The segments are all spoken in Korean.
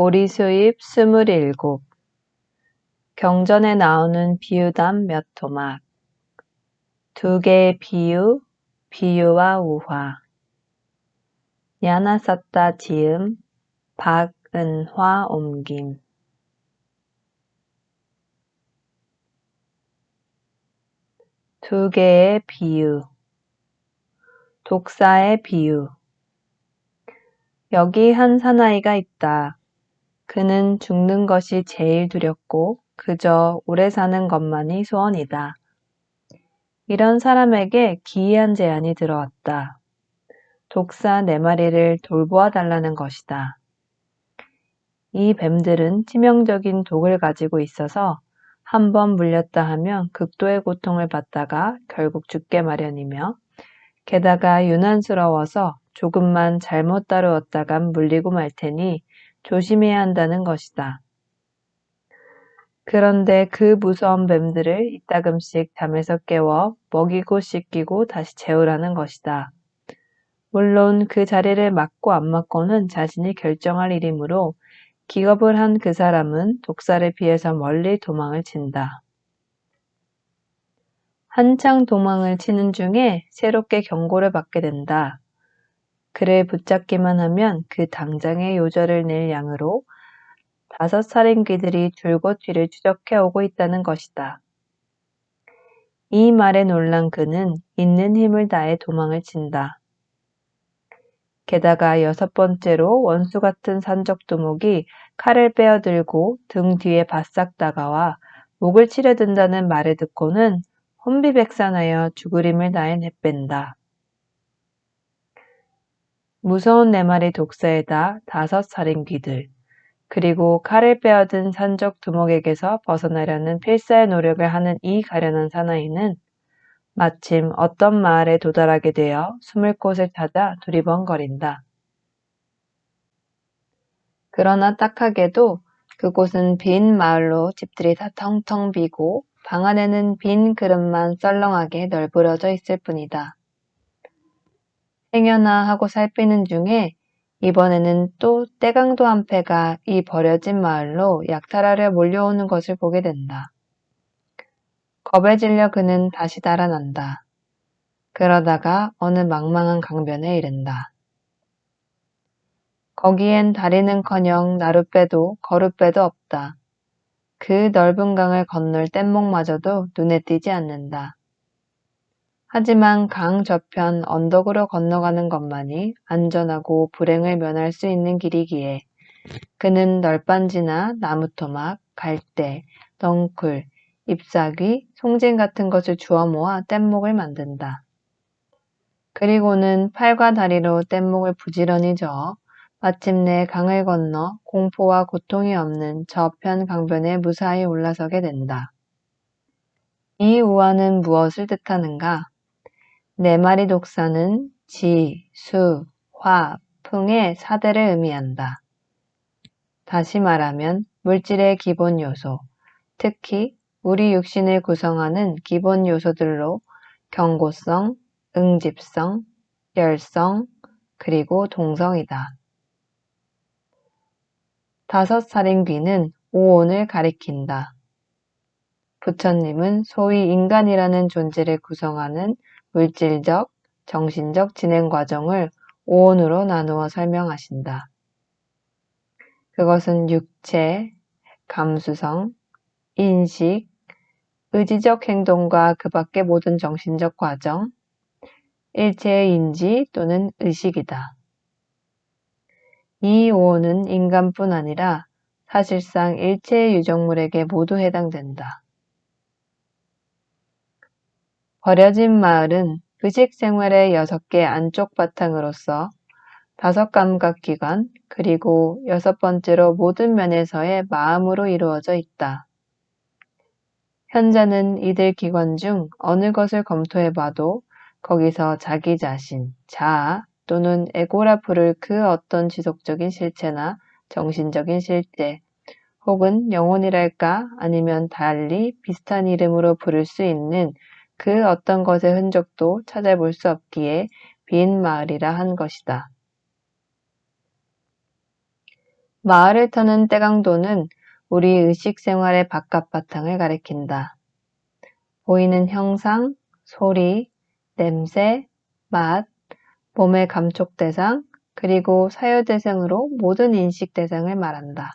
보리수잎 27. 경전에 나오는 비유담 몇 토막. 두 개의 비유, 비유와 우화. 야나쌌다 지음, 박은화 옮김. 두 개의 비유. 독사의 비유. 여기 한 사나이가 있다. 그는 죽는 것이 제일 두렵고 그저 오래 사는 것만이 소원이다. 이런 사람에게 기이한 제안이 들어왔다. 독사 4마리를 돌보아 달라는 것이다. 이 뱀들은 치명적인 독을 가지고 있어서 한번 물렸다 하면 극도의 고통을 받다가 결국 죽게 마련이며 게다가 유난스러워서 조금만 잘못 다루었다간 물리고 말 테니 조심해야 한다는 것이다. 그런데 그 무서운 뱀들을 이따금씩 잠에서 깨워 먹이고 씻기고 다시 재우라는 것이다. 물론 그 자리를 맡고 안 맡고는 자신이 결정할 일이므로 기겁을 한 그 사람은 독사를 피해서 멀리 도망을 친다. 한창 도망을 치는 중에 새롭게 경고를 받게 된다. 그를 붙잡기만 하면 그 당장의 요절을 낼 양으로 5 살인귀들이 줄곧 뒤를 추적해 오고 있다는 것이다. 이 말에 놀란 그는 있는 힘을 다해 도망을 친다. 게다가 6번째로 원수 같은 산적두목이 칼을 빼어들고 등 뒤에 바싹 다가와 목을 치려든다는 말을 듣고는 혼비백산하여 죽을 힘을 다해 내뺀다. 무서운 4마리 독사에다 5 살인귀들, 그리고 칼을 빼어든 산적두목에게서 벗어나려는 필사의 노력을 하는 이 가련한 사나이는 마침 어떤 마을에 도달하게 되어 숨을 곳을 찾아 두리번거린다. 그러나 딱하게도 그곳은 빈 마을로 집들이 다 텅텅 비고 방 안에는 빈 그릇만 썰렁하게 널브러져 있을 뿐이다. 행여나 하고 살피는 중에 이번에는 또 떼강도 한 패가 이 버려진 마을로 약탈하려 몰려오는 것을 보게 된다. 겁에 질려 그는 다시 달아난다. 그러다가 어느 망망한 강변에 이른다. 거기엔 다리는커녕 나룻배도 거룻배도 없다. 그 넓은 강을 건널 뗏목마저도 눈에 띄지 않는다. 하지만 강 저편 언덕으로 건너가는 것만이 안전하고 불행을 면할 수 있는 길이기에 그는 널빤지나 나무토막, 갈대, 넝쿨, 잎사귀, 송진 같은 것을 주워 모아 뗏목을 만든다. 그리고는 팔과 다리로 뗏목을 부지런히 저어 마침내 강을 건너 공포와 고통이 없는 저편 강변에 무사히 올라서게 된다. 이 우화는 무엇을 뜻하는가? 4마리 독사는 지, 수, 화, 풍의 4대를 의미한다. 다시 말하면 물질의 기본 요소, 특히 우리 육신을 구성하는 기본 요소들로 경고성, 응집성, 열성, 그리고 동성이다. 5 살인귀는 오온을 가리킨다. 부처님은 소위 인간이라는 존재를 구성하는 물질적, 정신적 진행 과정을 오온으로 나누어 설명하신다. 그것은 육체, 감수성, 인식, 의지적 행동과 그 밖의 모든 정신적 과정, 일체의 인지 또는 의식이다. 이 오온은 인간뿐 아니라 사실상 일체의 유정물에게 모두 해당된다. 버려진 마을은 의식 생활의 6개 안쪽 바탕으로서 5 감각기관 그리고 6번째로 모든 면에서의 마음으로 이루어져 있다. 현자는 이들 기관 중 어느 것을 검토해봐도 거기서 자기 자신, 자아 또는 에고라 부를 그 어떤 지속적인 실체나 정신적인 실제 혹은 영혼이랄까 아니면 달리 비슷한 이름으로 부를 수 있는 그 어떤 것의 흔적도 찾아볼 수 없기에 빈 마을이라 한 것이다. 마을을 터는 떼강도는 우리 의식 생활의 바깥 바탕을 가리킨다. 보이는 형상, 소리, 냄새, 맛, 몸의 감촉 대상, 그리고 사유 대상으로 모든 인식 대상을 말한다.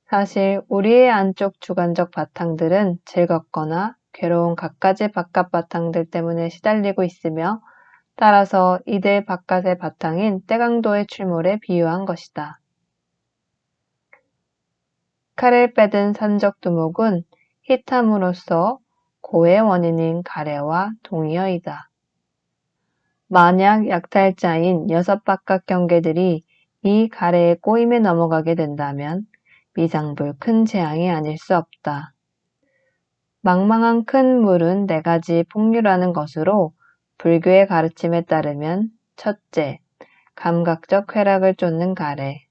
사실 우리의 안쪽 주관적 바탕들은 즐겁거나 괴로운 갖가지 바깥 바탕들 때문에 시달리고 있으며 따라서 이들 바깥의 바탕인 떼강도의 출몰에 비유한 것이다. 칼을 빼든 산적 두목은 히탐으로서 고의 원인인 가래와 동의어이다. 만약 약탈자인 6 경계들이 이 가래의 꼬임에 넘어가게 된다면 미상불 큰 재앙이 아닐 수 없다. 망망한 큰 물은 4가지 폭류라는 것으로 불교의 가르침에 따르면 첫째, 감각적 쾌락을 쫓는 가래.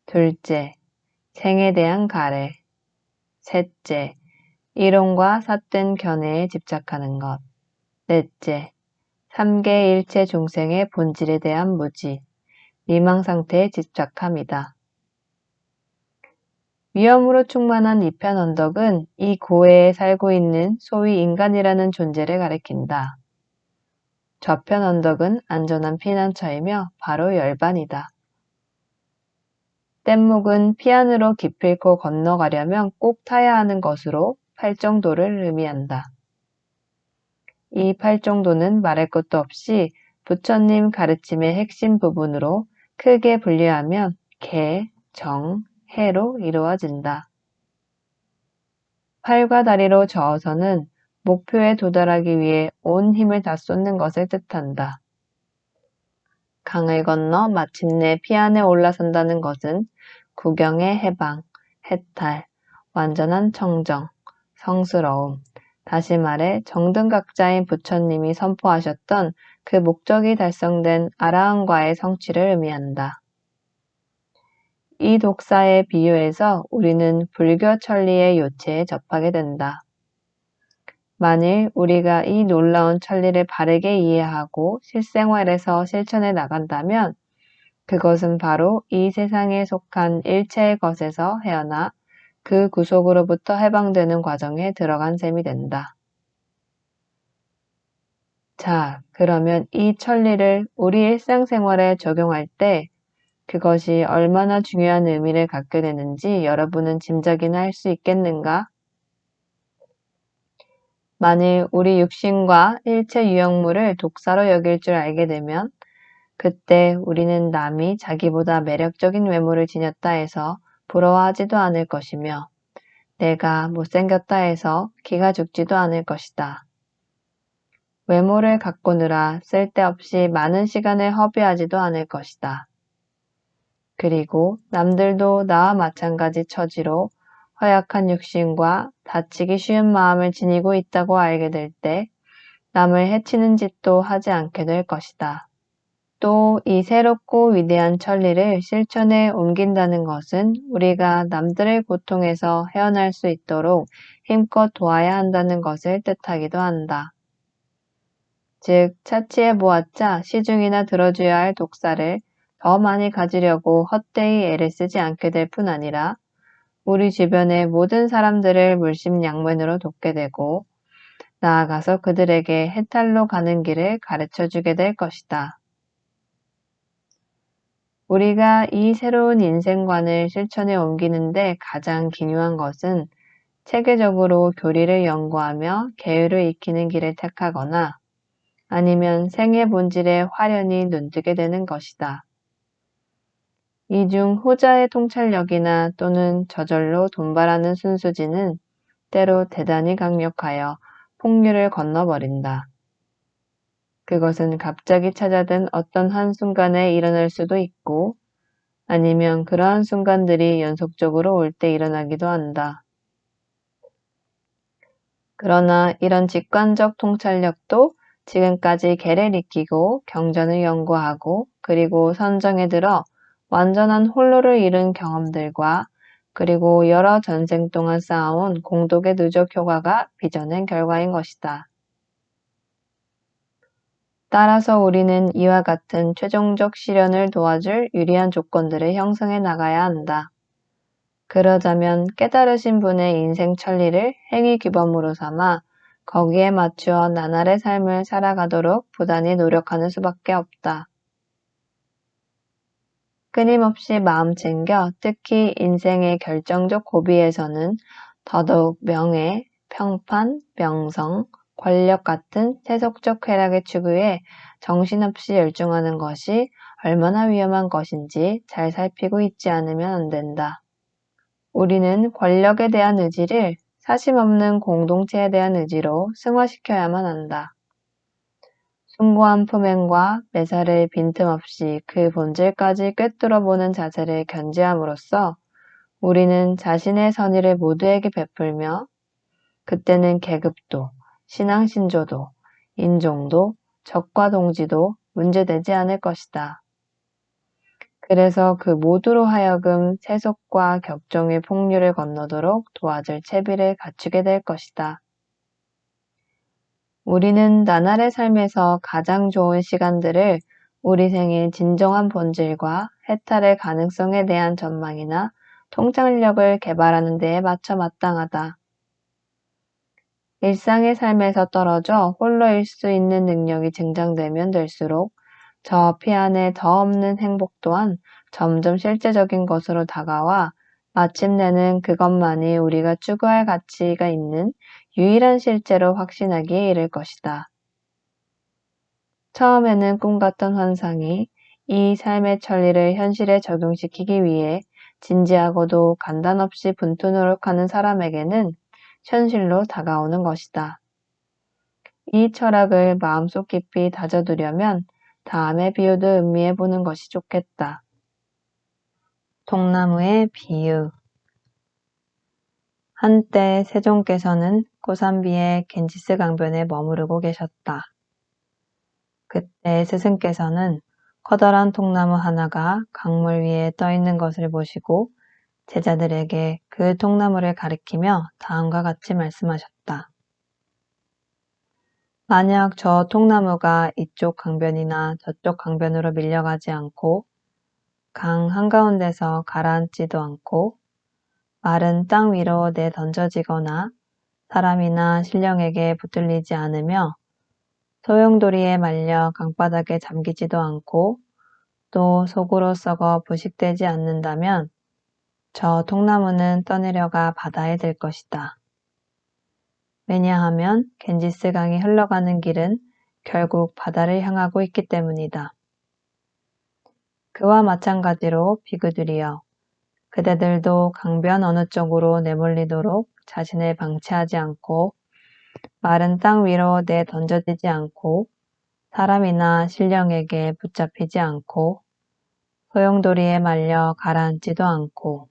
둘째, 생에 대한 가래. 셋째, 이론과 삿된 견해에 집착하는 것. 넷째, 3계 일체 중생의 본질에 대한 무지, 미망 상태에 집착함이다. 위험으로 충만한 이편 언덕은 이 고해에 살고 있는 소위 인간이라는 존재를 가리킨다. 저편 언덕은 안전한 피난처이며 바로 열반이다. 뗏목은 피안으로 기필코 건너가려면 꼭 타야 하는 것으로 팔정도를 의미한다. 이 팔정도는 말할 것도 없이 부처님 가르침의 핵심 부분으로 크게 분류하면 개, 정, 해로 이루어진다. 팔과 다리로 저어서는 목표에 도달하기 위해 온 힘을 다 쏟는 것을 뜻한다. 강을 건너 마침내 피안에 올라선다는 것은 구경의 해방, 해탈, 완전한 청정, 성스러움, 다시 말해 정등각자인 부처님이 선포하셨던 그 목적이 달성된 아라한과의 성취를 의미한다. 이 독사의 비유에서 우리는 불교 천리의 요체에 접하게 된다. 만일 우리가 이 놀라운 천리를 바르게 이해하고 실생활에서 실천해 나간다면 그것은 바로 이 세상에 속한 일체의 것에서 헤어나 그 구속으로부터 해방되는 과정에 들어간 셈이 된다. 자, 그러면 이 천리를 우리 일상생활에 적용할 때 그것이 얼마나 중요한 의미를 갖게 되는지 여러분은 짐작이나 할 수 있겠는가? 만일 우리 육신과 일체 유형물을 독사로 여길 줄 알게 되면 그때 우리는 남이 자기보다 매력적인 외모를 지녔다 해서 부러워하지도 않을 것이며 내가 못생겼다 해서 기가 죽지도 않을 것이다. 외모를 가꾸느라 쓸데없이 많은 시간을 허비하지도 않을 것이다. 그리고 남들도 나와 마찬가지 처지로 허약한 육신과 다치기 쉬운 마음을 지니고 있다고 알게 될 때 남을 해치는 짓도 하지 않게 될 것이다. 또 이 새롭고 위대한 천리를 실천에 옮긴다는 것은 우리가 남들의 고통에서 헤어날 수 있도록 힘껏 도와야 한다는 것을 뜻하기도 한다. 즉, 차치해 보았자 시중이나 들어줘야 할 독사를 더 많이 가지려고 헛되이 애를 쓰지 않게 될 뿐 아니라 우리 주변의 모든 사람들을 물심양면으로 돕게 되고 나아가서 그들에게 해탈로 가는 길을 가르쳐 주게 될 것이다. 우리가 이 새로운 인생관을 실천에 옮기는데 가장 기묘한 것은 체계적으로 교리를 연구하며 계율을 익히는 길을 택하거나 아니면 생의 본질에 화련히 눈뜨게 되는 것이다. 이 중 후자의 통찰력이나 또는 저절로 돈발하는 순수지는 때로 대단히 강력하여 폭류를 건너버린다. 그것은 갑자기 찾아든 어떤 한순간에 일어날 수도 있고 아니면 그러한 순간들이 연속적으로 올 때 일어나기도 한다. 그러나 이런 직관적 통찰력도 지금까지 계를 익히고 경전을 연구하고 그리고 선정에 들어 완전한 홀로를 이룬 경험들과 그리고 여러 전생 동안 쌓아온 공덕의 누적 효과가 빚어낸 결과인 것이다. 따라서 우리는 이와 같은 최종적 실현을 도와줄 유리한 조건들을 형성해 나가야 한다. 그러자면 깨달으신 분의 인생 천리를 행위 규범으로 삼아 거기에 맞추어 나날의 삶을 살아가도록 부단히 노력하는 수밖에 없다. 끊임없이 마음 챙겨 특히 인생의 결정적 고비에서는 더더욱 명예, 평판, 명성, 권력 같은 세속적 쾌락의 추구에 정신없이 열중하는 것이 얼마나 위험한 것인지 잘 살피고 있지 않으면 안 된다. 우리는 권력에 대한 의지를 사심없는 공동체에 대한 의지로 승화시켜야만 한다. 숭고한 품행과 매사를 빈틈없이 그 본질까지 꿰뚫어보는 자세를 견지함으로써 우리는 자신의 선의를 모두에게 베풀며 그때는 계급도, 신앙신조도, 인종도, 적과 동지도 문제되지 않을 것이다. 그래서 그 모두로 하여금 세속과 격종의 폭류를 건너도록 도와줄 채비를 갖추게 될 것이다. 우리는 나날의 삶에서 가장 좋은 시간들을 우리 생의 진정한 본질과 해탈의 가능성에 대한 전망이나 통찰력을 개발하는 데에 맞춰 마땅하다. 일상의 삶에서 떨어져 홀로일 수 있는 능력이 증장되면 될수록 저 피안에 더 없는 행복 또한 점점 실제적인 것으로 다가와 마침내는 그것만이 우리가 추구할 가치가 있는 유일한 실제로 확신하기에 이를 것이다. 처음에는 꿈같던 환상이 이 삶의 천리를 현실에 적용시키기 위해 진지하고도 간단 없이 분투 노력하는 사람에게는 현실로 다가오는 것이다. 이 철학을 마음속 깊이 다져두려면 다음의 비유도 음미해 보는 것이 좋겠다. 통나무의 비유. 한때 세종께서는 고산비의 겐지스 강변에 머무르고 계셨다. 그때 스승께서는 커다란 통나무 하나가 강물 위에 떠 있는 것을 보시고 제자들에게 그 통나무를 가리키며 다음과 같이 말씀하셨다. 만약 저 통나무가 이쪽 강변이나 저쪽 강변으로 밀려가지 않고 강 한가운데서 가라앉지도 않고 마른 땅 위로 내던져지거나 사람이나 신령에게 붙들리지 않으며 소용돌이에 말려 강바닥에 잠기지도 않고 또 속으로 썩어 부식되지 않는다면 저 통나무는 떠내려가 바다에 들 것이다. 왜냐하면 겐지스 강이 흘러가는 길은 결국 바다를 향하고 있기 때문이다. 그와 마찬가지로 비구들이여, 그대들도 강변 어느 쪽으로 내몰리도록 자신을 방치하지 않고 마른 땅 위로 내던져지지 않고 사람이나 신령에게 붙잡히지 않고 소용돌이에 말려 가라앉지도 않고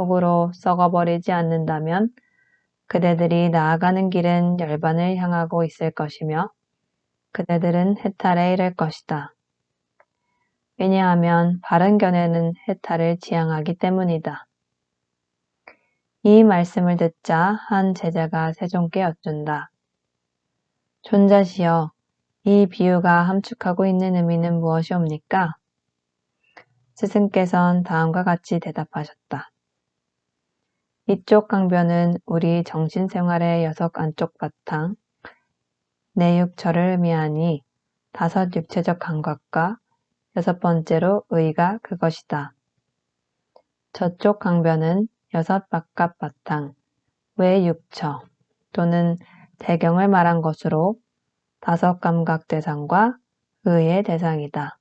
속으로 썩어버리지 않는다면 그대들이 나아가는 길은 열반을 향하고 있을 것이며 그대들은 해탈에 이를 것이다. 왜냐하면 바른 견해는 해탈을 지향하기 때문이다. 이 말씀을 듣자 한 제자가 세종께 여쭌다. 존자시여, 이 비유가 함축하고 있는 의미는 무엇이옵니까? 스승께서는 다음과 같이 대답하셨다. 이쪽 강변은 우리 정신생활의 6 안쪽 바탕, 내육처를 의미하니 5 육체적 감각과 6번째로 의가 그것이다. 저쪽 강변은 6 바깥 바탕, 외육처 또는 대경을 말한 것으로 5 감각 대상과 의의 대상이다.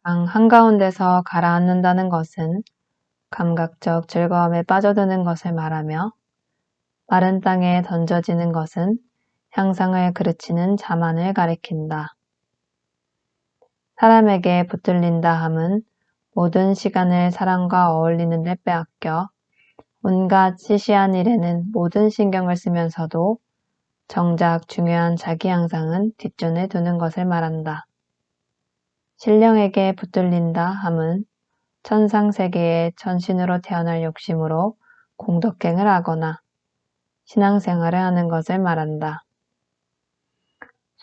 강 한가운데서 가라앉는다는 것은 감각적 즐거움에 빠져드는 것을 말하며 마른 땅에 던져지는 것은 향상을 그르치는 자만을 가리킨다. 사람에게 붙들린다 함은 모든 시간을 사람과 어울리는 데 빼앗겨 온갖 시시한 일에는 모든 신경을 쓰면서도 정작 중요한 자기 향상은 뒷전에 두는 것을 말한다. 신령에게 붙들린다 함은 천상세계의 천신으로 태어날 욕심으로 공덕행을 하거나 신앙생활을 하는 것을 말한다.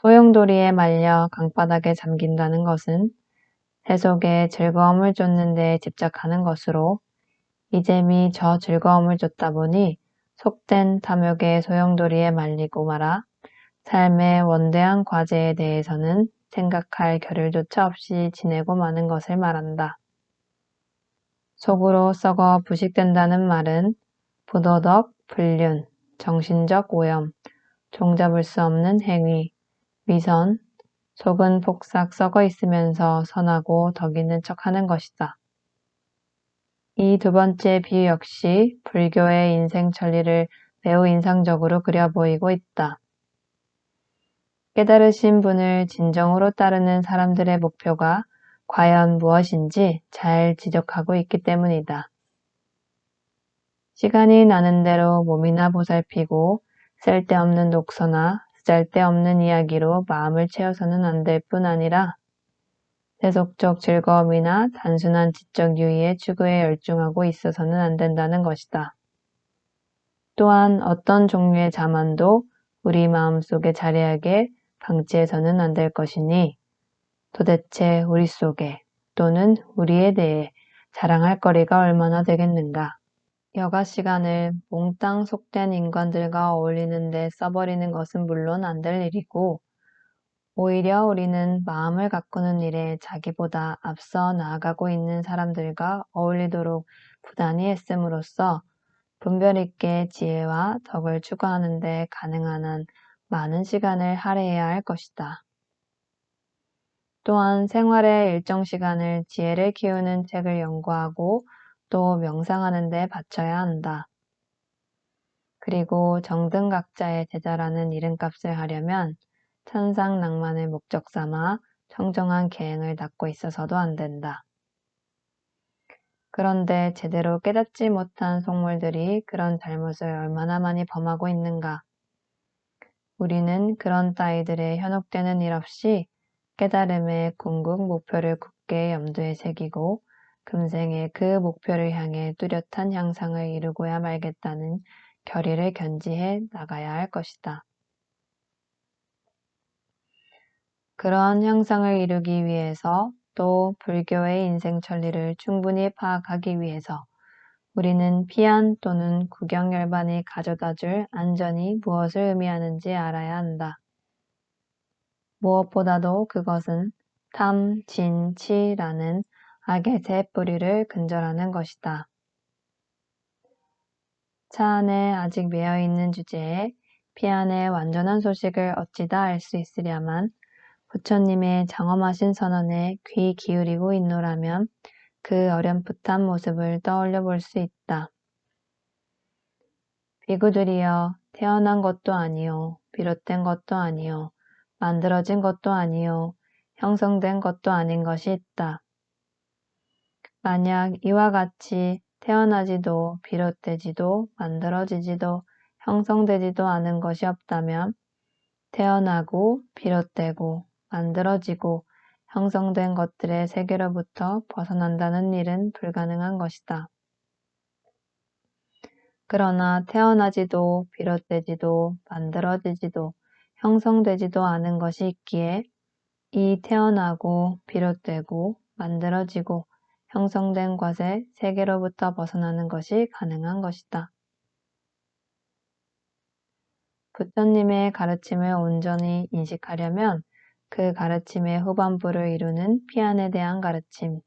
소용돌이에 말려 강바닥에 잠긴다는 것은 세속에 즐거움을 쫓는 데 집착하는 것으로 이잼이 저 즐거움을 쫓다 보니 속된 탐욕의 소용돌이에 말리고 말아 삶의 원대한 과제에 대해서는 생각할 겨를조차 없이 지내고 마는 것을 말한다. 속으로 썩어 부식된다는 말은 부도덕, 불륜, 정신적 오염, 종잡을 수 없는 행위, 위선, 속은 폭삭 썩어 있으면서 선하고 덕 있는 척하는 것이다. 이 두 번째 비유 역시 불교의 인생 천리를 매우 인상적으로 그려 보이고 있다. 깨달으신 분을 진정으로 따르는 사람들의 목표가 과연 무엇인지 잘 지적하고 있기 때문이다. 시간이 나는 대로 몸이나 보살피고 쓸데없는 독서나 쓰잘데없는 이야기로 마음을 채워서는 안 될 뿐 아니라 세속적 즐거움이나 단순한 지적 유의의 추구에 열중하고 있어서는 안 된다는 것이다. 또한 어떤 종류의 자만도 우리 마음속에 자리하게 방치해서는 안 될 것이니 도대체 우리 속에 또는 우리에 대해 자랑할 거리가 얼마나 되겠는가. 여가 시간을 몽땅 속된 인간들과 어울리는 데 써버리는 것은 물론 안 될 일이고 오히려 우리는 마음을 가꾸는 일에 자기보다 앞서 나아가고 있는 사람들과 어울리도록 부단히 애씀으로써 분별 있게 지혜와 덕을 추구하는 데 가능한 한 많은 시간을 할애해야 할 것이다. 또한 생활의 일정 시간을 지혜를 키우는 책을 연구하고 또 명상하는 데 바쳐야 한다. 그리고 정등각자의 제자라는 이름값을 하려면 천상 낭만을 목적 삼아 청정한 계행을 닦고 있어서도 안 된다. 그런데 제대로 깨닫지 못한 속물들이 그런 잘못을 얼마나 많이 범하고 있는가. 우리는 그런 따위들의 현혹되는 일 없이 깨달음의 궁극 목표를 굳게 염두에 새기고 금생에 그 목표를 향해 뚜렷한 향상을 이루고야 말겠다는 결의를 견지해 나가야 할 것이다. 그러한 향상을 이루기 위해서 또 불교의 인생 천리를 충분히 파악하기 위해서 우리는 피안 또는 구경열반이 가져다줄 안전이 무엇을 의미하는지 알아야 한다. 무엇보다도 그것은 탐, 진, 치라는 악의 세 뿌리를 근절하는 것이다. 차 안에 아직 매여있는 주제에 피안의 완전한 소식을 어찌다 알 수 있으랴만 부처님의 장엄하신 선언에 귀 기울이고 있노라면 그 어렴풋한 모습을 떠올려 볼 수 있다. 비구들이여 태어난 것도 아니요 비롯된 것도 아니요 만들어진 것도 아니요 형성된 것도 아닌 것이 있다. 만약 이와 같이 태어나지도 비롯되지도 만들어지지도 형성되지도 않은 것이 없다면 태어나고 비롯되고 만들어지고 형성된 것들의 세계로부터 벗어난다는 일은 불가능한 것이다. 그러나 태어나지도 비롯되지도 만들어지지도 형성되지도 않은 것이 있기에 이 태어나고 비롯되고 만들어지고 형성된 것의 세계로부터 벗어나는 것이 가능한 것이다. 부처님의 가르침을 온전히 인식하려면 그 가르침의 후반부를 이루는 피안에 대한 가르침,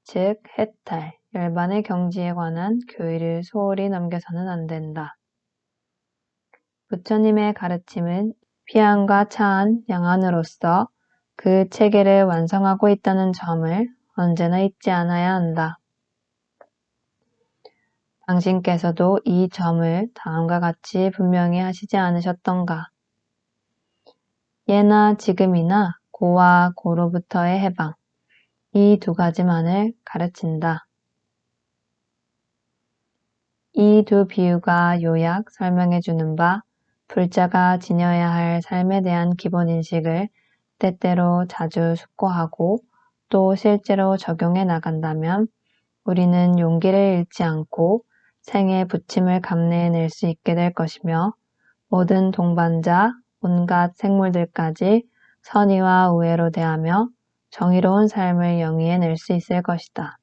즉 해탈, 열반의 경지에 관한 교의를 소홀히 넘겨서는 안 된다. 부처님의 가르침은 피안과 차안, 양안으로서 그 체계를 완성하고 있다는 점을 언제나 잊지 않아야 한다. 당신께서도 이 점을 다음과 같이 분명히 하시지 않으셨던가? 예나 지금이나 고와 고로부터의 해방, 이 두 가지만을 가르친다. 이 두 비유가 요약 설명해 주는 바 불자가 지녀야 할 삶에 대한 기본 인식을 때때로 자주 숙고하고 또 실제로 적용해 나간다면 우리는 용기를 잃지 않고 생의 부침을 감내해낼 수 있게 될 것이며 모든 동반자, 온갖 생물들까지 선의와 우애로 대하며 정의로운 삶을 영위해낼 수 있을 것이다.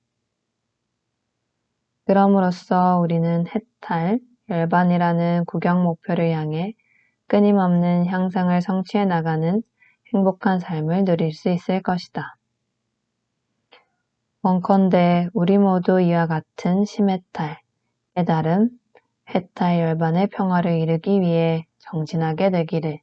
그럼으로써 우리는 해탈, 열반이라는 국영 목표를 향해 끊임없는 향상을 성취해 나가는 행복한 삶을 누릴 수 있을 것이다. 원컨대 우리 모두 이와 같은 심해탈, 깨달음, 해탈 열반의 평화를 이루기 위해 정진하게 되기를.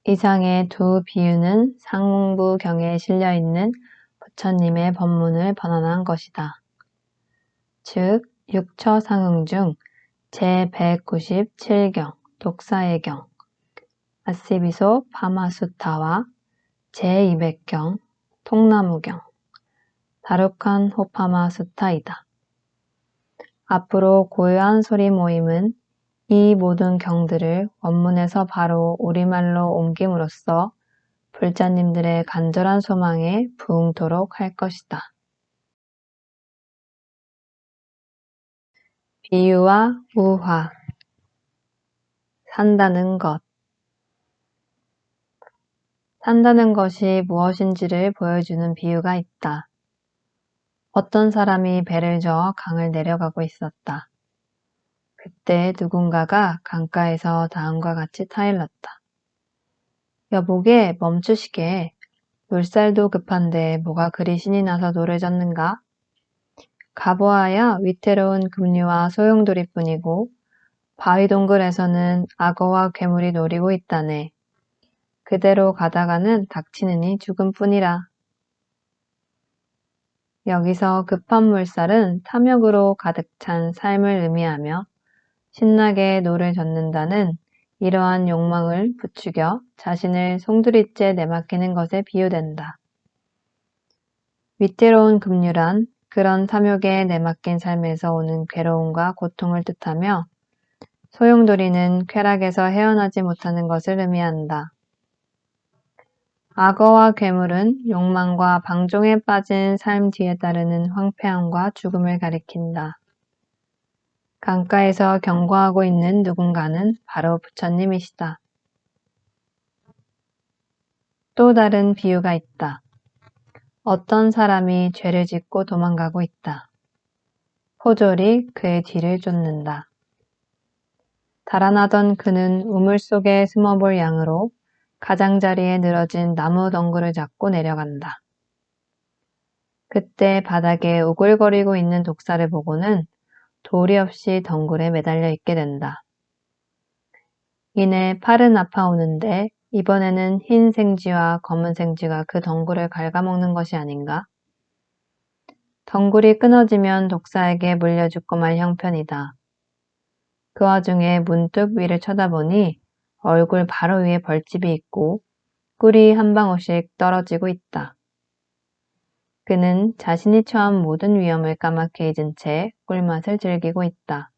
이상의 두 비유는 상문부경에 실려있는 부처님의 법문을 번안한 것이다. 즉, 육처상응 중 제197경 독사의 경, 아시비소 파마수타와 제200경 통나무경, 다룩한 호파마 수타이다. 앞으로 고요한 소리 모임은 이 모든 경들을 원문에서 바로 우리말로 옮김으로써 불자님들의 간절한 소망에 부응토록 할 것이다. 비유와 우화. 산다는 것. 산다는 것이 무엇인지를 보여주는 비유가 있다. 어떤 사람이 배를 저어 강을 내려가고 있었다. 그때 누군가가 강가에서 다음과 같이 타일렀다. 여보게 멈추시게. 물살도 급한데 뭐가 그리 신이 나서 노를 젓는가? 가보아야 위태로운 급류와 소용돌이뿐이고 바위 동굴에서는 악어와 괴물이 노리고 있다네. 그대로 가다가는 닥치느니 죽음뿐이라. 여기서 급한 물살은 탐욕으로 가득 찬 삶을 의미하며 신나게 노를 젓는다는 이러한 욕망을 부추겨 자신을 송두리째 내맡기는 것에 비유된다. 위태로운 급류란 그런 탐욕에 내맡긴 삶에서 오는 괴로움과 고통을 뜻하며 소용돌이는 쾌락에서 헤어나지 못하는 것을 의미한다. 악어와 괴물은 욕망과 방종에 빠진 삶 뒤에 따르는 황폐함과 죽음을 가리킨다. 강가에서 경고하고 있는 누군가는 바로 부처님이시다. 또 다른 비유가 있다. 어떤 사람이 죄를 짓고 도망가고 있다. 포졸이 그의 뒤를 쫓는다. 달아나던 그는 우물 속에 숨어볼 양으로 가장자리에 늘어진 나무 덩굴을 잡고 내려간다. 그때 바닥에 우글거리고 있는 독사를 보고는 도리 없이 덩굴에 매달려 있게 된다. 이내 팔은 아파오는데 이번에는 흰 생쥐와 검은 생쥐가 그 덩굴을 갉아먹는 것이 아닌가? 덩굴이 끊어지면 독사에게 물려 죽고 말 형편이다. 그 와중에 문득 위를 쳐다보니 얼굴 바로 위에 벌집이 있고 꿀이 한 방울씩 떨어지고 있다. 그는 자신이 처한 모든 위험을 까맣게 잊은 채 꿀맛을 즐기고 있다.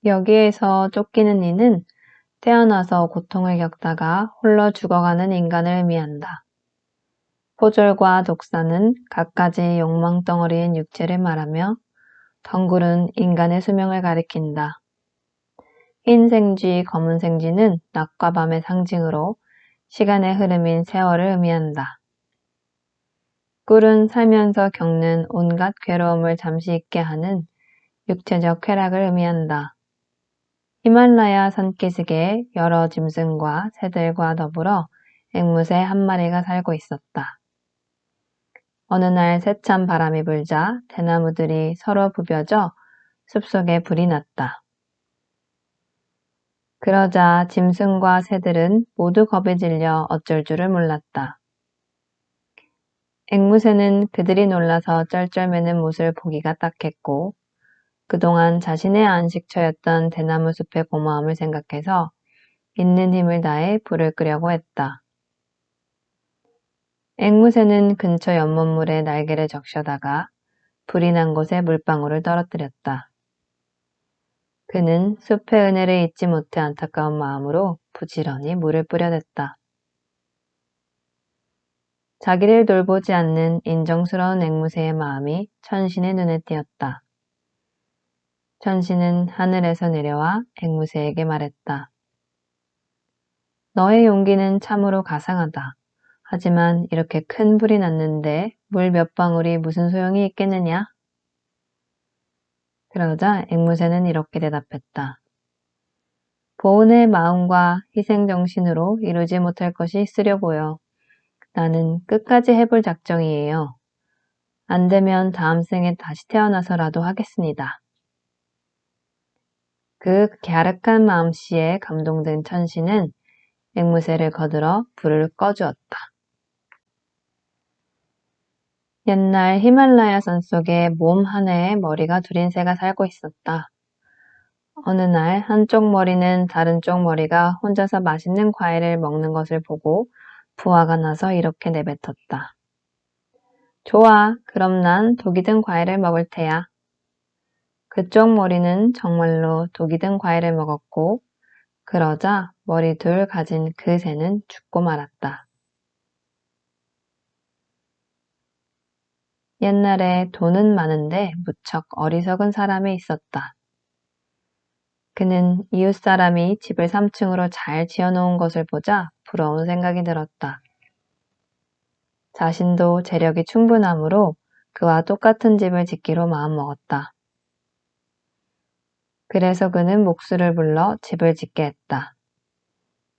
여기에서 쫓기는 이는 태어나서 고통을 겪다가 홀로 죽어가는 인간을 의미한다. 포졸과 독사는 갖가지 욕망덩어리인 육체를 말하며 덩굴은 인간의 수명을 가리킨다. 흰 생쥐, 검은 생쥐는 낮과 밤의 상징으로 시간의 흐름인 세월을 의미한다. 꿀은 살면서 겪는 온갖 괴로움을 잠시 잊게 하는 육체적 쾌락을 의미한다. 히말라야 산기슭에 여러 짐승과 새들과 더불어 앵무새 한 마리가 살고 있었다. 어느 날 세찬 바람이 불자 대나무들이 서로 부벼져 숲속에 불이 났다. 그러자 짐승과 새들은 모두 겁에 질려 어쩔 줄을 몰랐다. 앵무새는 그들이 놀라서 쩔쩔매는 모습을 보기가 딱했고 그동안 자신의 안식처였던 대나무 숲의 고마움을 생각해서 있는 힘을 다해 불을 끄려고 했다. 앵무새는 근처 연못물에 날개를 적셔다가 불이 난 곳에 물방울을 떨어뜨렸다. 그는 숲의 은혜를 잊지 못해 안타까운 마음으로 부지런히 물을 뿌려댔다. 자기를 돌보지 않는 인정스러운 앵무새의 마음이 천신의 눈에 띄었다. 천신은 하늘에서 내려와 앵무새에게 말했다. 너의 용기는 참으로 가상하다. 하지만 이렇게 큰 불이 났는데 물 몇 방울이 무슨 소용이 있겠느냐? 그러자 앵무새는 이렇게 대답했다. 보온의 마음과 희생정신으로 이루지 못할 것이 있으려 보여. 나는 끝까지 해볼 작정이에요. 안 되면 다음 생에 다시 태어나서라도 하겠습니다. 그 갸륵한 마음씨에 감동된 천신은 앵무새를 거들어 불을 꺼주었다. 옛날 히말라야 산속에 몸 하나에 머리가 둘인 새가 살고 있었다. 어느 날 한쪽 머리는 다른 쪽 머리가 혼자서 맛있는 과일을 먹는 것을 보고 부화가 나서 이렇게 내뱉었다. 좋아, 그럼 난 독이 든 과일을 먹을 테야. 그쪽 머리는 정말로 독이 든 과일을 먹었고 그러자 머리 둘 가진 그 새는 죽고 말았다. 옛날에 돈은 많은데 무척 어리석은 사람이 있었다. 그는 이웃 사람이 집을 3층으로 잘 지어놓은 것을 보자 부러운 생각이 들었다. 자신도 재력이 충분하므로 그와 똑같은 집을 짓기로 마음먹었다. 그래서 그는 목수를 불러 집을 짓게 했다.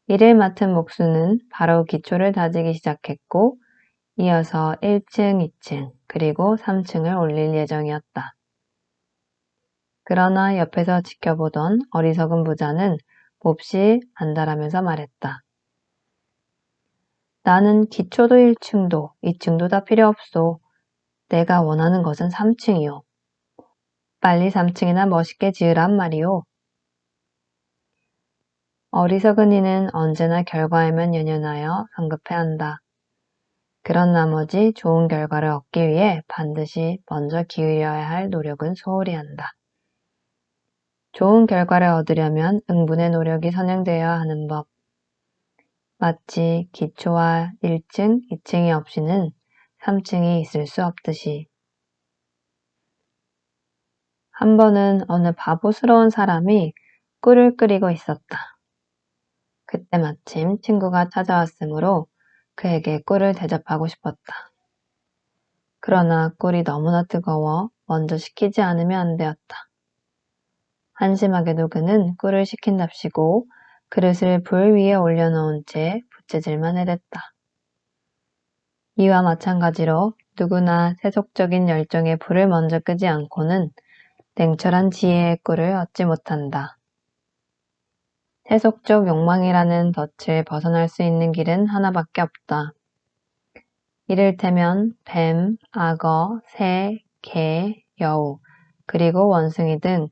일을 맡은 목수는 바로 기초를 다지기 시작했고 이어서 1층, 2층, 그리고 3층을 올릴 예정이었다. 그러나 옆에서 지켜보던 어리석은 부자는 몹시 안달하면서 말했다. 나는 기초도 1층도 2층도 다 필요 없소. 내가 원하는 것은 3층이요. 빨리 3층이나 멋있게 지으란 말이오. 어리석은 이는 언제나 결과에만 연연하여 성급해한다. 그런 나머지 좋은 결과를 얻기 위해 반드시 먼저 기울여야 할 노력은 소홀히 한다. 좋은 결과를 얻으려면 응분의 노력이 선행되어야 하는 법. 마치 기초와 1층, 2층이 없이는 3층이 있을 수 없듯이. 한 번은 어느 바보스러운 사람이 꿀을 끓이고 있었다. 그때 마침 친구가 찾아왔으므로 그에게 꿀을 대접하고 싶었다. 그러나 꿀이 너무나 뜨거워 먼저 식히지 않으면 안 되었다. 한심하게도 그는 꿀을 식힌답시고 그릇을 불 위에 올려놓은 채 부채질만 해댔다. 이와 마찬가지로 누구나 세속적인 열정에 불을 먼저 끄지 않고는 냉철한 지혜의 꿀을 얻지 못한다. 세속적 욕망이라는 덫을 벗어날 수 있는 길은 하나밖에 없다. 이를테면 뱀, 악어, 새, 개, 여우, 그리고 원숭이 등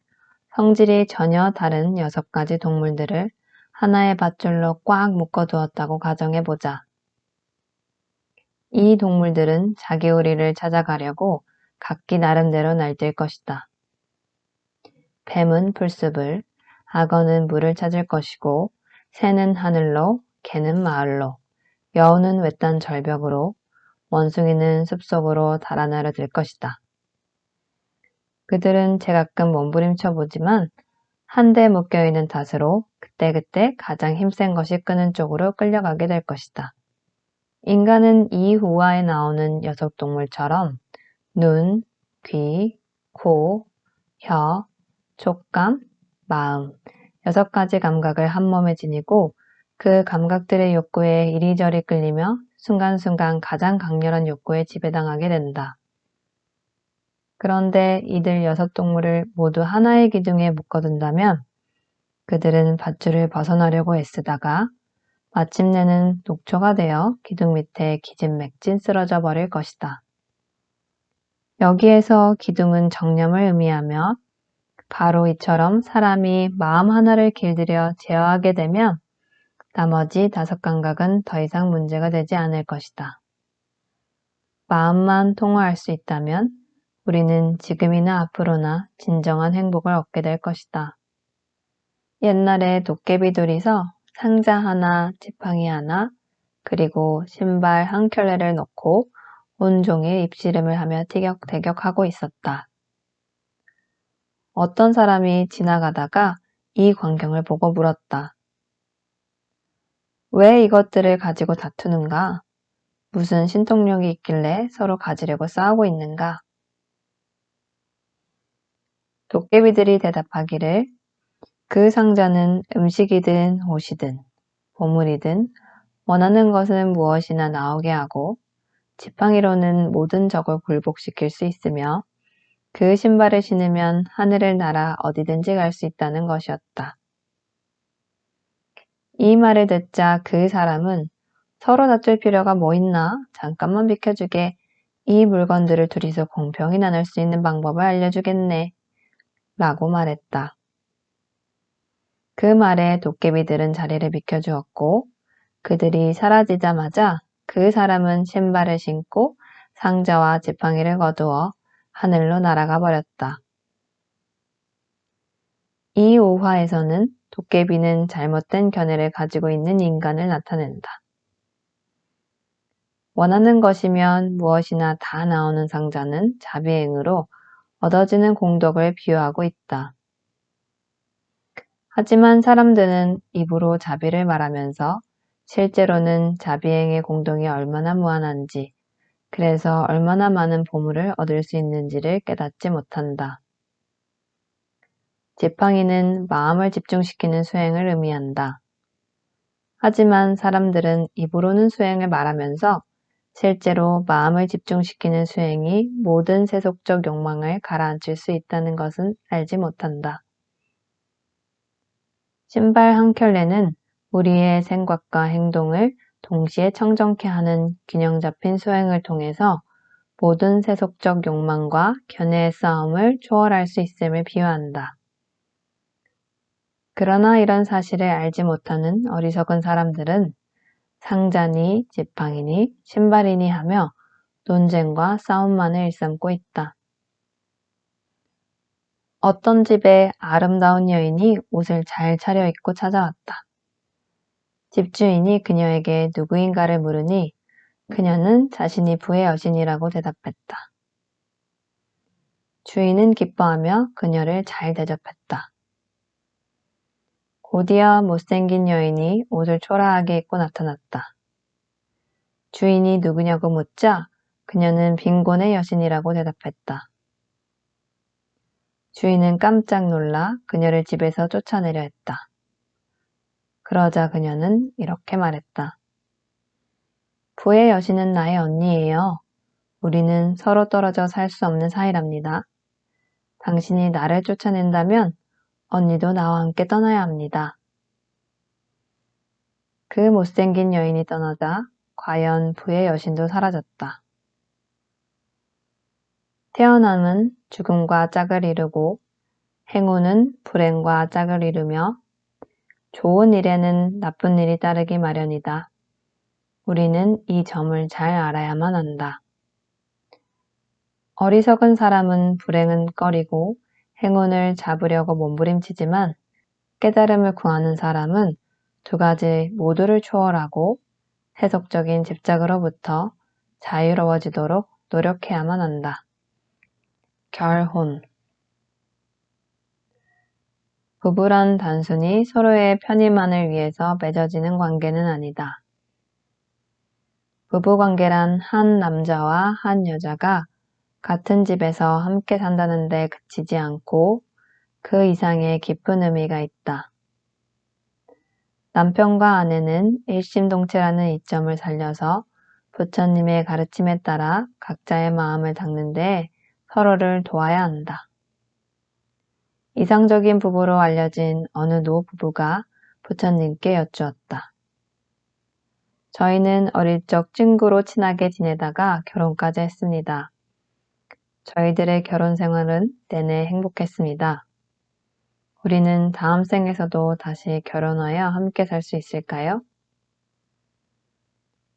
성질이 전혀 다른 6가지 동물들을 하나의 밧줄로 꽉 묶어두었다고 가정해보자. 이 동물들은 자기 우리를 찾아가려고 각기 나름대로 날뛸 것이다. 뱀은 풀숲을, 악어는 물을 찾을 것이고, 새는 하늘로, 개는 마을로, 여우는 외딴 절벽으로, 원숭이는 숲속으로 달아나려 들 것이다. 그들은 제가끔 몸부림쳐 보지만 한데 묶여있는 탓으로 그때그때 가장 힘센 것이 끄는 쪽으로 끌려가게 될 것이다. 인간은 이 후화에 나오는 녀석동물처럼 눈, 귀, 코, 혀, 촉감, 마음 6가지 감각을 한 몸에 지니고 그 감각들의 욕구에 이리저리 끌리며 순간순간 가장 강렬한 욕구에 지배당하게 된다. 그런데 이들 6동물을 모두 하나의 기둥에 묶어둔다면 그들은 밧줄을 벗어나려고 애쓰다가 마침내는 녹초가 되어 기둥 밑에 기진맥진 쓰러져 버릴 것이다. 여기에서 기둥은 정념을 의미하며 바로 이처럼 사람이 마음 하나를 길들여 제어하게 되면 나머지 5감각은 더 이상 문제가 되지 않을 것이다. 마음만 통화할 수 있다면 우리는 지금이나 앞으로나 진정한 행복을 얻게 될 것이다. 옛날에 도깨비 둘이서 상자 하나, 지팡이 하나, 그리고 신발 한 켤레를 넣고 온종일 입씨름을 하며 티격태격하고 있었다. 어떤 사람이 지나가다가 이 광경을 보고 물었다. 왜 이것들을 가지고 다투는가? 무슨 신통력이 있길래 서로 가지려고 싸우고 있는가? 도깨비들이 대답하기를 그 상자는 음식이든 옷이든 보물이든 원하는 것은 무엇이나 나오게 하고 지팡이로는 모든 적을 굴복시킬 수 있으며 그 신발을 신으면 하늘을 날아 어디든지 갈 수 있다는 것이었다. 이 말을 듣자 그 사람은 서로 다툴 필요가 뭐 있나? 잠깐만 비켜주게. 이 물건들을 둘이서 공평히 나눌 수 있는 방법을 알려주겠네. 라고 말했다. 그 말에 도깨비들은 자리를 비켜주었고 그들이 사라지자마자 그 사람은 신발을 신고 상자와 지팡이를 거두어 하늘로 날아가 버렸다. 이 오화에서는 도깨비는 잘못된 견해를 가지고 있는 인간을 나타낸다. 원하는 것이면 무엇이나 다 나오는 상자는 자비행으로 얻어지는 공덕을 비유하고 있다. 하지만 사람들은 입으로 자비를 말하면서 실제로는 자비행의 공덕이 얼마나 무한한지, 그래서 얼마나 많은 보물을 얻을 수 있는지를 깨닫지 못한다. 지팡이는 마음을 집중시키는 수행을 의미한다. 하지만 사람들은 입으로는 수행을 말하면서 실제로 마음을 집중시키는 수행이 모든 세속적 욕망을 가라앉힐 수 있다는 것은 알지 못한다. 신발 한 켤레는 우리의 생각과 행동을 동시에 청정케 하는 균형 잡힌 수행을 통해서 모든 세속적 욕망과 견해의 싸움을 초월할 수 있음을 비유한다. 그러나 이런 사실을 알지 못하는 어리석은 사람들은 상자니 지팡이니 신발이니 하며 논쟁과 싸움만을 일삼고 있다. 어떤 집에 아름다운 여인이 옷을 잘 차려입고 찾아왔다. 집주인이 그녀에게 누구인가를 물으니 그녀는 자신이 부의 여신이라고 대답했다. 주인은 기뻐하며 그녀를 잘 대접했다. 곧이어 못생긴 여인이 옷을 초라하게 입고 나타났다. 주인이 누구냐고 묻자 그녀는 빈곤의 여신이라고 대답했다. 주인은 깜짝 놀라 그녀를 집에서 쫓아내려 했다. 그러자 그녀는 이렇게 말했다. 부의 여신은 나의 언니예요. 우리는 서로 떨어져 살 수 없는 사이랍니다. 당신이 나를 쫓아낸다면 언니도 나와 함께 떠나야 합니다. 그 못생긴 여인이 떠나자 과연 부의 여신도 사라졌다. 태어남은 죽음과 짝을 이루고 행운은 불행과 짝을 이루며 좋은 일에는 나쁜 일이 따르기 마련이다. 우리는 이 점을 잘 알아야만 한다. 어리석은 사람은 불행은 꺼리고 행운을 잡으려고 몸부림치지만 깨달음을 구하는 사람은 두 가지 모두를 초월하고 세속적인 집착으로부터 자유로워지도록 노력해야만 한다. 결혼 부부란 단순히 서로의 편의만을 위해서 맺어지는 관계는 아니다. 부부관계란 한 남자와 한 여자가 같은 집에서 함께 산다는 데 그치지 않고 그 이상의 깊은 의미가 있다. 남편과 아내는 일심동체라는 이점을 살려서 부처님의 가르침에 따라 각자의 마음을 닦는 데 서로를 도와야 한다. 이상적인 부부로 알려진 어느 노부부가 부처님께 여쭈었다. 저희는 어릴 적 친구로 친하게 지내다가 결혼까지 했습니다. 저희들의 결혼 생활은 내내 행복했습니다. 우리는 다음 생에서도 다시 결혼하여 함께 살 수 있을까요?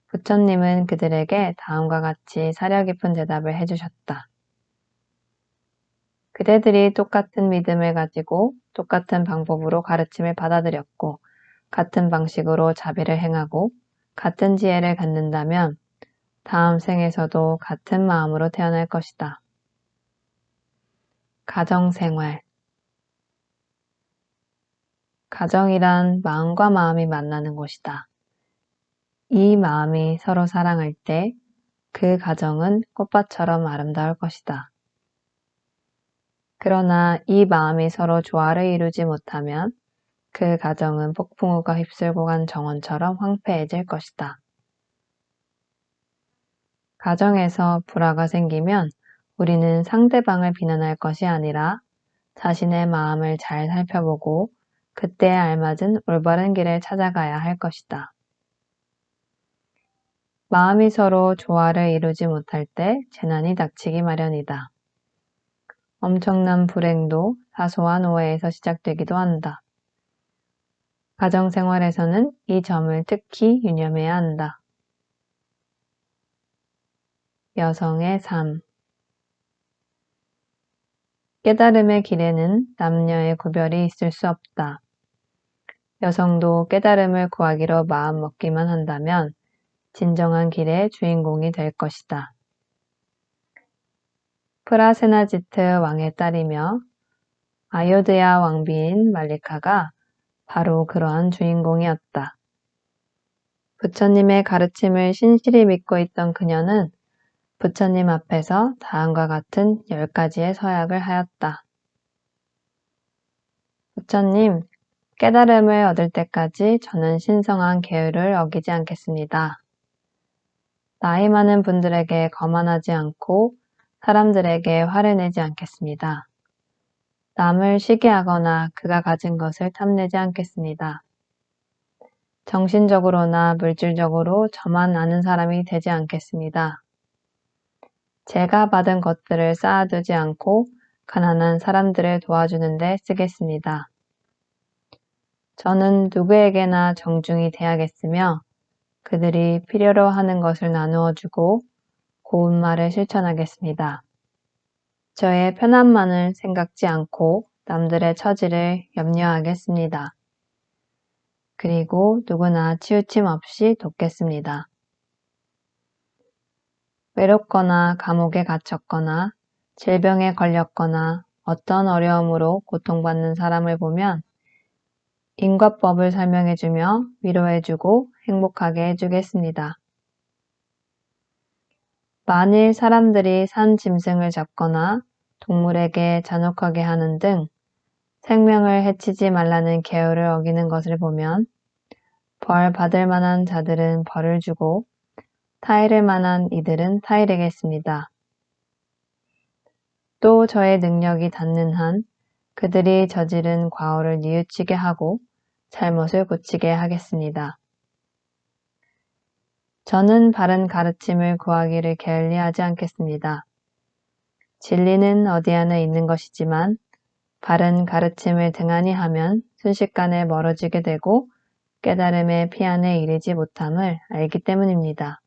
부처님은 그들에게 다음과 같이 사려 깊은 대답을 해주셨다. 그대들이 똑같은 믿음을 가지고 똑같은 방법으로 가르침을 받아들였고 같은 방식으로 자비를 행하고 같은 지혜를 갖는다면 다음 생에서도 같은 마음으로 태어날 것이다. 가정생활 가정이란 마음과 마음이 만나는 곳이다. 이 마음이 서로 사랑할 때 그 가정은 꽃밭처럼 아름다울 것이다. 그러나 이 마음이 서로 조화를 이루지 못하면 그 가정은 폭풍우가 휩쓸고 간 정원처럼 황폐해질 것이다. 가정에서 불화가 생기면 우리는 상대방을 비난할 것이 아니라 자신의 마음을 잘 살펴보고 그때에 알맞은 올바른 길을 찾아가야 할 것이다. 마음이 서로 조화를 이루지 못할 때 재난이 닥치기 마련이다. 엄청난 불행도 사소한 오해에서 시작되기도 한다. 가정생활에서는 이 점을 특히 유념해야 한다. 여성의 삶. 깨달음의 길에는 남녀의 구별이 있을 수 없다. 여성도 깨달음을 구하기로 마음먹기만 한다면 진정한 길의 주인공이 될 것이다. 프라세나지트 왕의 딸이며 아요드야 왕비인 말리카가 바로 그러한 주인공이었다. 부처님의 가르침을 신실히 믿고 있던 그녀는 부처님 앞에서 다음과 같은 10가지의 서약을 하였다. 부처님, 깨달음을 얻을 때까지 저는 신성한 계율을 어기지 않겠습니다. 나이 많은 분들에게 거만하지 않고 사람들에게 화를 내지 않겠습니다. 남을 시기하거나 그가 가진 것을 탐내지 않겠습니다. 정신적으로나 물질적으로 저만 아는 사람이 되지 않겠습니다. 제가 받은 것들을 쌓아두지 않고 가난한 사람들을 도와주는 데 쓰겠습니다. 저는 누구에게나 정중히 대하겠으며 그들이 필요로 하는 것을 나누어 주고 고운 말을 실천하겠습니다. 저의 편안만을 생각지 않고 남들의 처지를 염려하겠습니다. 그리고 누구나 치우침 없이 돕겠습니다. 외롭거나 감옥에 갇혔거나 질병에 걸렸거나 어떤 어려움으로 고통받는 사람을 보면 인과법을 설명해주며 위로해주고 행복하게 해주겠습니다. 만일 사람들이 산 짐승을 잡거나 동물에게 잔혹하게 하는 등 생명을 해치지 말라는 계율을 어기는 것을 보면 벌 받을 만한 자들은 벌을 주고 타이를 만한 이들은 타이르겠습니다. 또 저의 능력이 닿는 한 그들이 저지른 과오를 뉘우치게 하고 잘못을 고치게 하겠습니다. 저는 바른 가르침을 구하기를 게을리하지 않겠습니다. 진리는 어디 안에 있는 것이지만 바른 가르침을 등한히 하면 순식간에 멀어지게 되고 깨달음의 피안에 이르지 못함을 알기 때문입니다.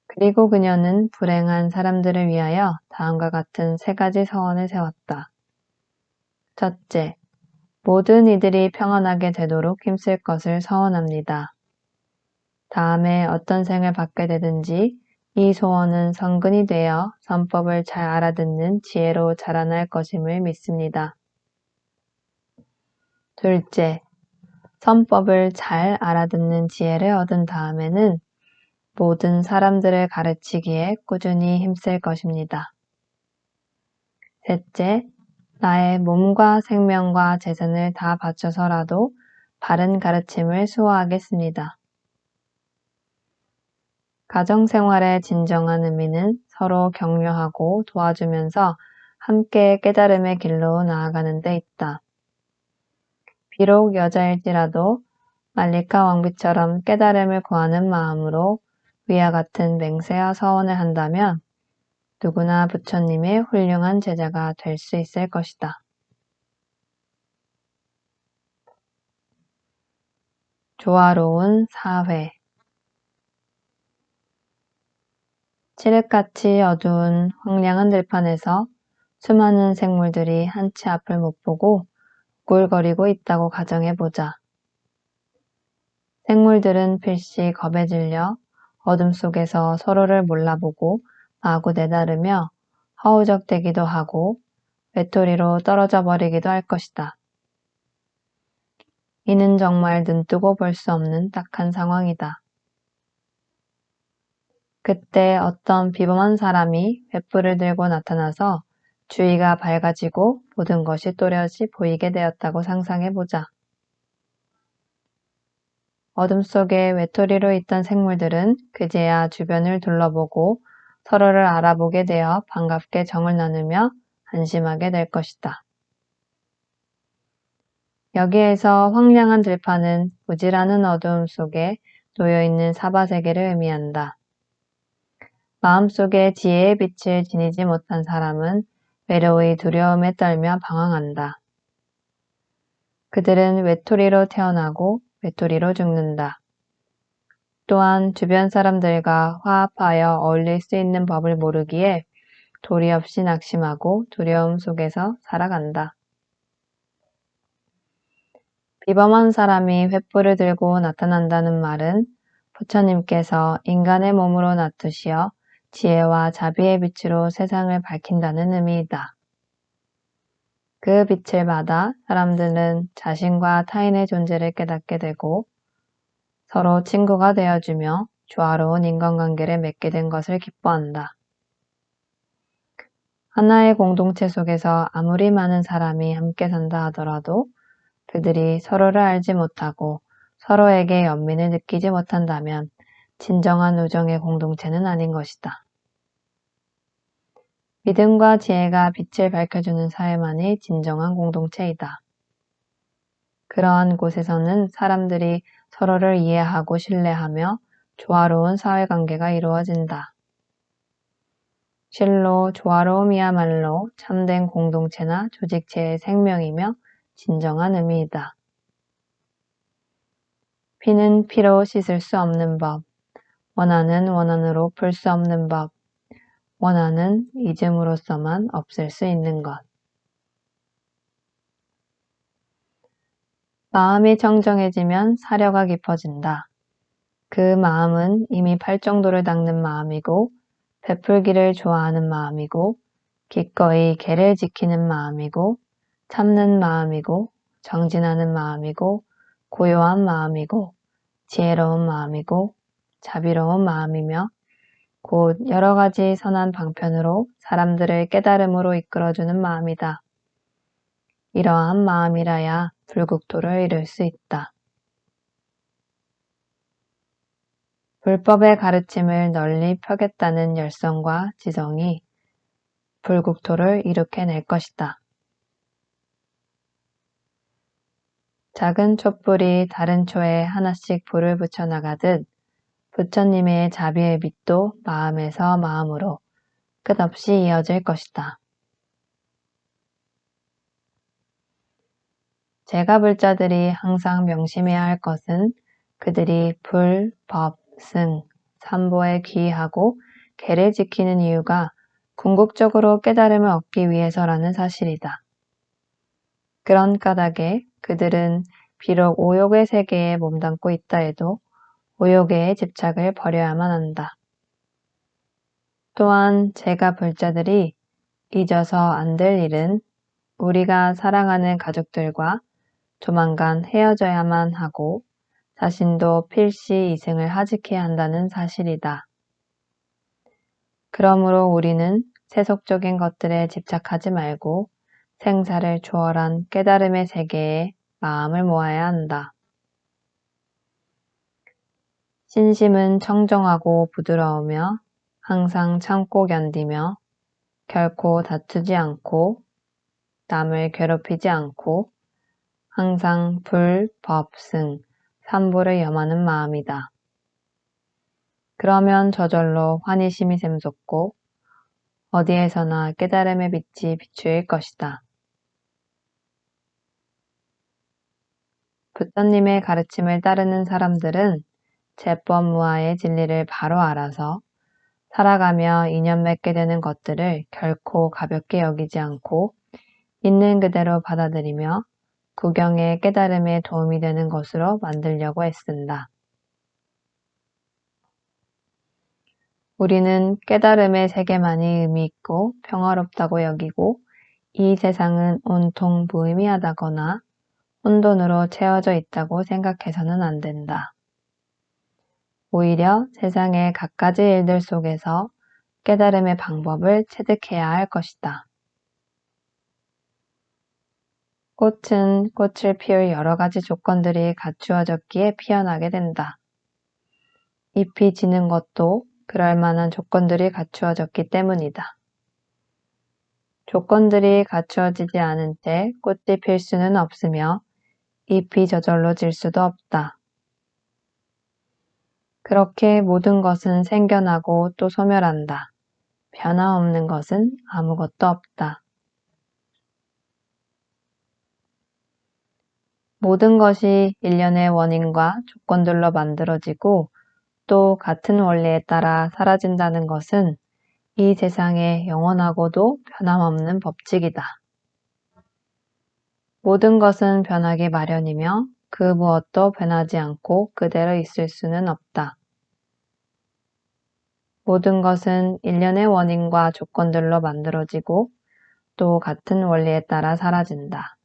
그리고 그녀는 불행한 사람들을 위하여 다음과 같은 3가지 서원을 세웠다. 첫째, 모든 이들이 평안하게 되도록 힘쓸 것을 서원합니다. 다음에 어떤 생을 받게 되든지 이 소원은 성근이 되어 선법을 잘 알아듣는 지혜로 자라날 것임을 믿습니다. 둘째, 선법을 잘 알아듣는 지혜를 얻은 다음에는 모든 사람들을 가르치기에 꾸준히 힘쓸 것입니다. 셋째, 나의 몸과 생명과 재산을 다 바쳐서라도 바른 가르침을 수호하겠습니다. 가정생활의 진정한 의미는 서로 격려하고 도와주면서 함께 깨달음의 길로 나아가는 데 있다. 비록 여자일지라도 말리카 왕비처럼 깨달음을 구하는 마음으로 위와 같은 맹세와 서원을 한다면 누구나 부처님의 훌륭한 제자가 될 수 있을 것이다. 조화로운 사회. 칠흑같이 어두운 황량한 들판에서 수많은 생물들이 한치 앞을 못 보고 꿀거리고 있다고 가정해보자. 생물들은 필시 겁에 질려 어둠 속에서 서로를 몰라보고 마구 내다르며 허우적대기도 하고 외톨이로 떨어져 버리기도 할 것이다. 이는 정말 눈뜨고 볼 수 없는 딱한 상황이다. 그때 어떤 비범한 사람이 횃불을 들고 나타나서 주위가 밝아지고 모든 것이 또렷이 보이게 되었다고 상상해보자. 어둠 속에 외톨이로 있던 생물들은 그제야 주변을 둘러보고 서로를 알아보게 되어 반갑게 정을 나누며 안심하게 될 것이다. 여기에서 황량한 들판은 부질하는 어두움 속에 놓여있는 사바세계를 의미한다. 마음속에 지혜의 빛을 지니지 못한 사람은 외로이 두려움에 떨며 방황한다. 그들은 외톨이로 태어나고 외톨이로 죽는다. 또한 주변 사람들과 화합하여 어울릴 수 있는 법을 모르기에 도리 없이 낙심하고 두려움 속에서 살아간다. 비범한 사람이 횃불을 들고 나타난다는 말은 부처님께서 인간의 몸으로 나투시어 지혜와 자비의 빛으로 세상을 밝힌다는 의미이다. 그 빛을 받아 사람들은 자신과 타인의 존재를 깨닫게 되고 서로 친구가 되어주며 조화로운 인간관계를 맺게 된 것을 기뻐한다. 하나의 공동체 속에서 아무리 많은 사람이 함께 산다 하더라도 그들이 서로를 알지 못하고 서로에게 연민을 느끼지 못한다면 진정한 우정의 공동체는 아닌 것이다. 믿음과 지혜가 빛을 밝혀주는 사회만이 진정한 공동체이다. 그러한 곳에서는 사람들이 서로를 이해하고 신뢰하며 조화로운 사회관계가 이루어진다. 실로 조화로움이야말로 참된 공동체나 조직체의 생명이며 진정한 의미이다. 피는 피로 씻을 수 없는 법, 원한은 원한으로 풀 수 없는 법, 원한은 잊음으로써만 없앨 수 있는 것. 마음이 청정해지면 사려가 깊어진다. 그 마음은 이미 팔정도를 닦는 마음이고 베풀기를 좋아하는 마음이고 기꺼이 계를 지키는 마음이고 참는 마음이고 정진하는 마음이고 고요한 마음이고 지혜로운 마음이고 자비로운 마음이며 곧 여러 가지 선한 방편으로 사람들을 깨달음으로 이끌어주는 마음이다. 이러한 마음이라야 불국토를 이룰 수 있다. 불법의 가르침을 널리 펴겠다는 열성과 지성이 불국토를 이룩해낼 것이다. 작은 촛불이 다른 초에 하나씩 불을 붙여나가듯 부처님의 자비의 빛도 마음에서 마음으로 끝없이 이어질 것이다. 제가 불자들이 항상 명심해야 할 것은 그들이 불, 법, 승, 삼보에 귀의하고 계를 지키는 이유가 궁극적으로 깨달음을 얻기 위해서라는 사실이다. 그런 까닭에 그들은 비록 오욕의 세계에 몸담고 있다 해도 오욕의 집착을 버려야만 한다. 또한 제가 불자들이 잊어서 안 될 일은 우리가 사랑하는 가족들과 조만간 헤어져야만 하고 자신도 필시 이승을 하직해야 한다는 사실이다. 그러므로 우리는 세속적인 것들에 집착하지 말고 생사를 초월한 깨달음의 세계에 마음을 모아야 한다. 신심은 청정하고 부드러우며 항상 참고 견디며 결코 다투지 않고 남을 괴롭히지 않고 항상 불, 법, 승, 삼보를 염하는 마음이다. 그러면 저절로 환희심이 샘솟고 어디에서나 깨달음의 빛이 비추일 것이다. 부처님의 가르침을 따르는 사람들은 제법무아의 진리를 바로 알아서 살아가며 인연 맺게 되는 것들을 결코 가볍게 여기지 않고 있는 그대로 받아들이며 구경의 깨달음에 도움이 되는 것으로 만들려고 애쓴다. 우리는 깨달음의 세계만이 의미 있고 평화롭다고 여기고 이 세상은 온통 무의미하다거나 혼돈으로 채워져 있다고 생각해서는 안 된다. 오히려 세상의 갖가지 일들 속에서 깨달음의 방법을 체득해야 할 것이다. 꽃은 꽃을 피울 여러 가지 조건들이 갖추어졌기에 피어나게 된다. 잎이 지는 것도 그럴 만한 조건들이 갖추어졌기 때문이다. 조건들이 갖추어지지 않은 채 꽃이 필 수는 없으며 잎이 저절로 질 수도 없다. 그렇게 모든 것은 생겨나고 또 소멸한다. 변화없는 것은 아무것도 없다. 모든 것이 일련의 원인과 조건들로 만들어지고 또 같은 원리에 따라 사라진다는 것은 이 세상의 영원하고도 변함없는 법칙이다. 모든 것은 변하기 마련이며 그 무엇도 변하지 않고 그대로 있을 수는 없다. 모든 것은 일련의 원인과 조건들로 만들어지고 또 같은 원리에 따라 사라진다.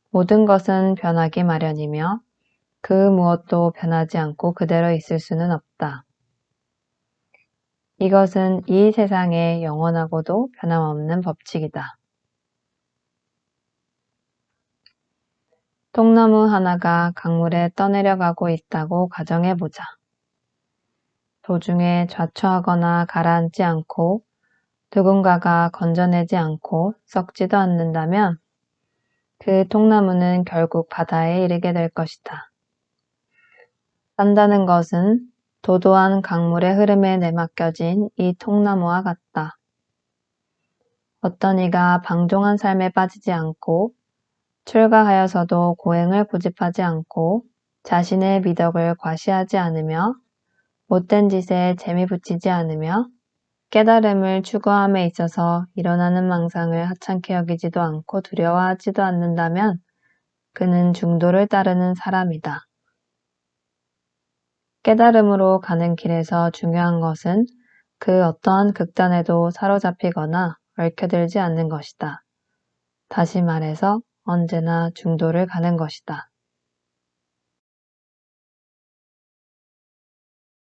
모든 것은 변하기 마련이며 그 무엇도 변하지 않고 그대로 있을 수는 없다. 이것은 이 세상의 영원하고도 변함없는 법칙이다. 통나무 하나가 강물에 떠내려가고 있다고 가정해보자. 도중에 좌초하거나 가라앉지 않고 누군가가 건져내지 않고 썩지도 않는다면 그 통나무는 결국 바다에 이르게 될 것이다. 산다는 것은 도도한 강물의 흐름에 내맡겨진 이 통나무와 같다. 어떤 이가 방종한 삶에 빠지지 않고 출가하여서도 고행을 고집하지 않고 자신의 미덕을 과시하지 않으며 못된 짓에 재미 붙이지 않으며 깨달음을 추구함에 있어서 일어나는 망상을 하찮게 여기지도 않고 두려워하지도 않는다면 그는 중도를 따르는 사람이다. 깨달음으로 가는 길에서 중요한 것은 그 어떠한 극단에도 사로잡히거나 얽혀들지 않는 것이다. 다시 말해서 언제나 중도를 가는 것이다.